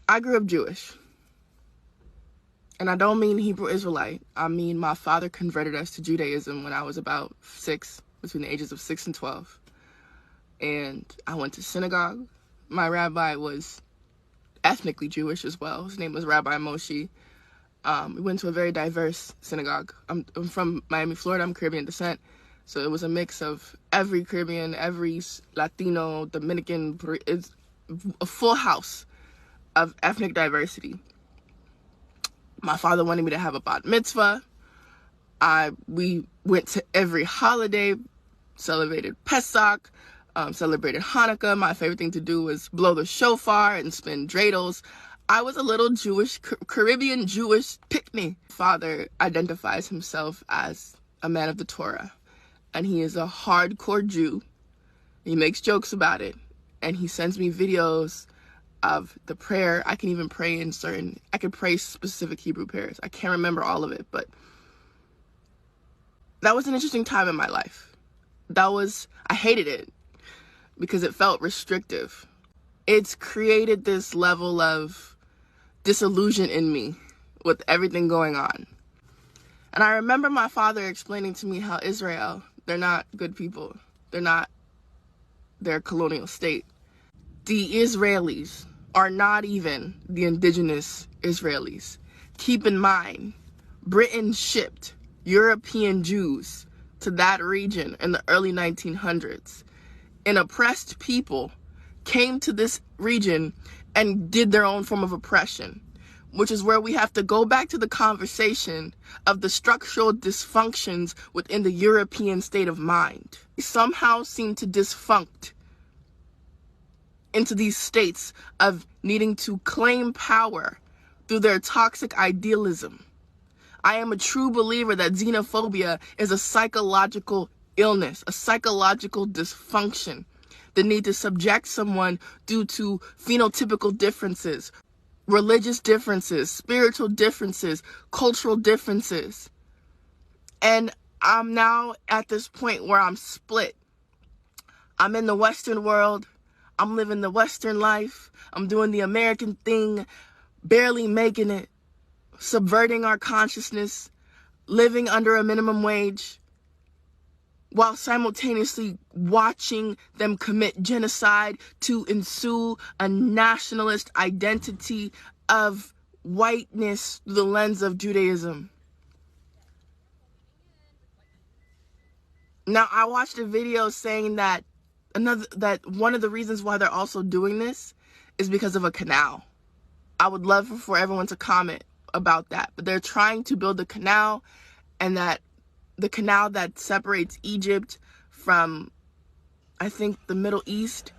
I grew up Jewish. And I don't mean Hebrew Israelite. I mean my father converted us to Judaism when I was about 6, between the ages of 6 and 12. And I went to synagogue. My rabbi was ethnically Jewish as well. His name was Rabbi Homage. We went to a very diverse synagogue. I'm from Miami, Florida. I'm Caribbean descent. So it was a mix of every Caribbean, every Latino, Dominican. It's a full house of ethnic diversity. My father wanted me to have a bat mitzvah. We went to every holiday, celebrated Pesach, celebrated Hanukkah. My favorite thing to do was blow the shofar and spin dreidels. I was a little Jewish, Caribbean Jewish pick-me. Father identifies himself as a man of the Torah, and he is a hardcore Jew. He makes jokes about it, and he sends me videos of the prayer. I can even pray I can pray specific Hebrew prayers. I can't remember all of it, but that was an interesting time in my life. I hated it because it felt restrictive. It's created this level of disillusion in me with everything going on. And I remember my father explaining to me how Israel, they're not good people. They're a colonial state. The Israelis are not even the indigenous Israelis. Keep in mind, Britain shipped European Jews to that region in the early 1900s. And oppressed people came to this region and did their own form of oppression, which is where we have to go back to the conversation of the structural dysfunctions within the European state of mind. They somehow seem to dysfunct into these states of needing to claim power through their toxic idealism. I am a true believer that xenophobia is a psychological illness, a psychological dysfunction. The need to subject someone due to phenotypical differences, religious differences, spiritual differences, cultural differences. And I'm now at this point where I'm split. I'm in the Western world. I'm living the Western life. I'm doing the American thing, barely making it, subverting our consciousness, living under a minimum wage, while simultaneously watching them commit genocide to ensue a nationalist identity of whiteness through the lens of Judaism. Now, I watched a video saying that one of the reasons why they're also doing this is because of a canal. I would love for everyone to comment about that. But they're trying to build a canal, and that the canal that separates Egypt from, I think, the Middle East,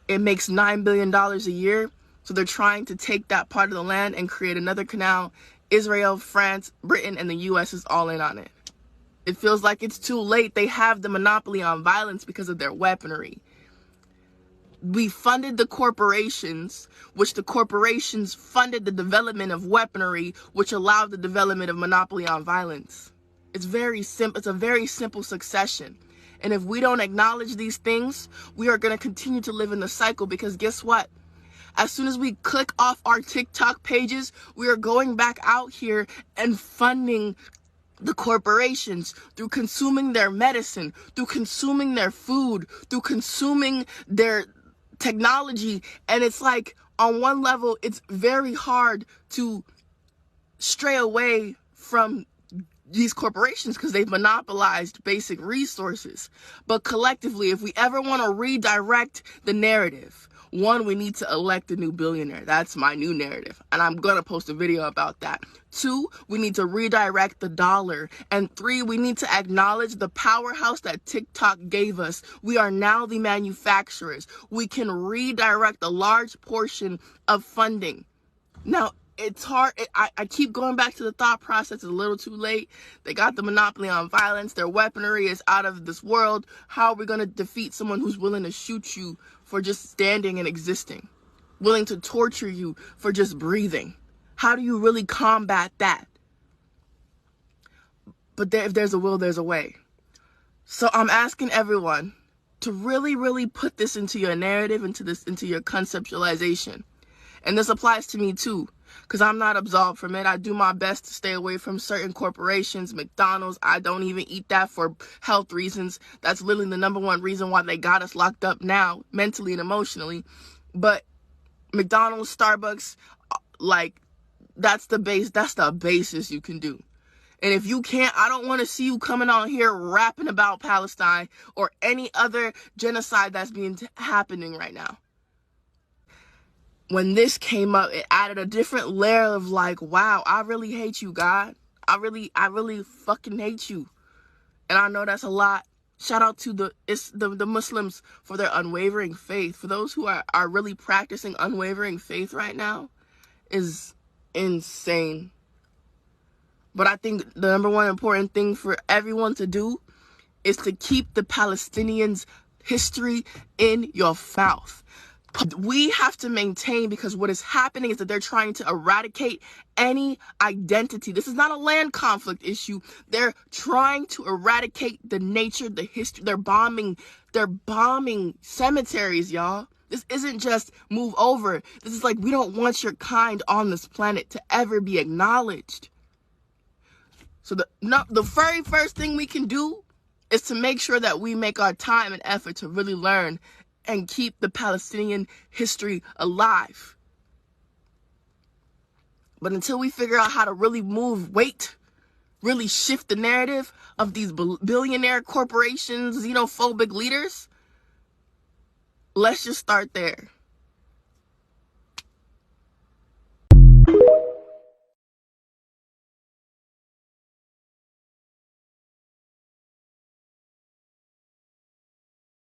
it makes $9 billion a year. So they're trying to take that part of the land and create another canal. Israel, France, Britain, and the US is all in on it. It feels like it's too late. They have the monopoly on violence because of their weaponry. We funded the corporations, which the corporations funded the development of weaponry, which allowed the development of monopoly on violence. It's very simple. It's a very simple succession. And if we don't acknowledge these things, we are going to continue to live in the cycle, because guess what? As soon as we click off our TikTok pages, we are going back out here and funding the corporations through consuming their medicine, through consuming their food, through consuming their technology. And it's like, on one level, it's very hard to stray away from these corporations because they've monopolized basic resources. But collectively, if we ever want to redirect the narrative, one, we need to elect a new billionaire. That's my new narrative, and I'm going to post a video about that. 2, we need to redirect the dollar. And 3, we need to acknowledge the powerhouse that TikTok gave us. We are now the manufacturers. We can redirect a large portion of funding. Now, it's hard. I keep going back to the thought process. It's a little too late. They got the monopoly on violence. Their weaponry is out of this world. How are we going to defeat someone who's willing to shoot you for just standing and existing? Willing to torture you for just breathing? How do you really combat that? But if there's a will, there's a way. So I'm asking everyone to really, really put this into your narrative, into your conceptualization. And this applies to me too, because I'm not absolved from it. I do my best to stay away from certain corporations, McDonald's. I don't even eat that for health reasons. That's literally the number one reason why they got us locked up now, mentally and emotionally. But McDonald's, Starbucks, like, that's the basis you can do. And if you can't, I don't want to see you coming on here rapping about Palestine or any other genocide that's happening right now. When this came up, it added a different layer of like, wow, I really hate you, God. I really fucking hate you. And I know that's a lot. Shout out to the Muslims for their unwavering faith. For those who are really practicing unwavering faith right now, is insane. But I think the number one important thing for everyone to do is to keep the Palestinians' history in your mouth. We have to maintain, because what is happening is that they're trying to eradicate any identity. This is not a land conflict issue. They're trying to eradicate the nature, the history. They're bombing cemeteries, y'all. This isn't just move over. This is like, we don't want your kind on this planet to ever be acknowledged. So the very first thing we can do is to make sure that we make our time and effort to really learn and keep the Palestinian history alive. But until we figure out how to really really shift the narrative of these billionaire corporations, xenophobic leaders, let's just start there.